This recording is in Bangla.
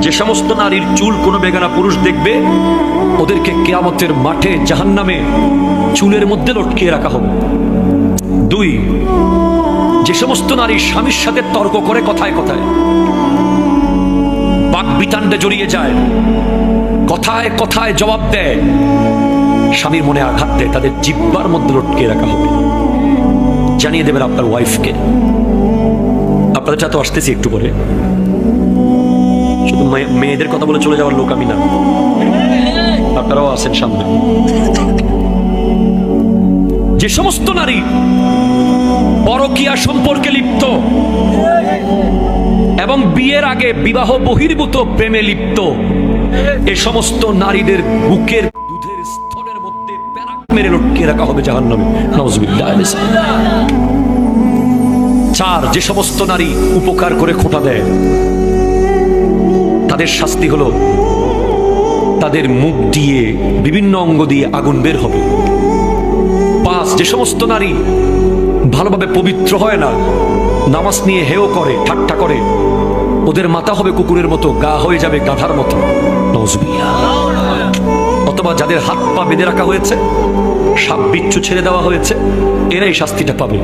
যে সমস্ত নারীর চুল কোনো বেগানা পুরুষ দেখবে, ওদেরকে কিয়ামতের মাঠে জাহান্নামে চুলের মধ্যে লটকিয়ে রাখা হবে। 2, যে সমস্ত নারী স্বামীর সাথে তর্ক করে কথায় কথায়, বাক বিতান্ডে জড়িয়ে যায়, কথায় কথায় জবাব দেয়, স্বামীর মনে আঘাত দেয়, তাদের জিহ্বার মধ্যে লটকিয়ে রাখা হবে। জানিয়ে দেবেন আপনার ওয়াইফকে। আপনাদের সাথে আসতেছি একটু পরে। শুধু মেয়েদের কথা বলে চলে যাওয়ার লোক আমি না, আপনারাও আছেন সামনে। যে সমস্ত নারী পরকীয়া সম্পর্কে লিপ্ত এবং বিয়ের আগে বিবাহ বহির্ভূত প্রেমে লিপ্ত, এ সমস্ত নারীদের বুকের দুধের স্তরের মধ্যে প্যারাক মেরে লটকিয়ে রাখা হবে জাহান্নামে। নাউজুবিল্লাহ। 4, যে সমস্ত নারী উপকার করে খোঁটা দেয়, তাদের শাস্তি হলো তাদের মুখ দিয়ে বিভিন্ন অঙ্গ দিয়ে আগুন বের হবে। 5, যে সমস্ত নারী ভালোভাবে পবিত্র হয় না, নামাজ নিয়ে হেয় করে, ঠাট্টা করে, ওদের মাথা হবে কুকুরের মতো, গা হয়ে যাবে গাধার মতো। অথবা যাদের হাত পা বেঁধে রাখা হয়েছে, সাপ বিচ্ছু ছেড়ে দেওয়া হয়েছে, এরাই শাস্তিটা পাবে।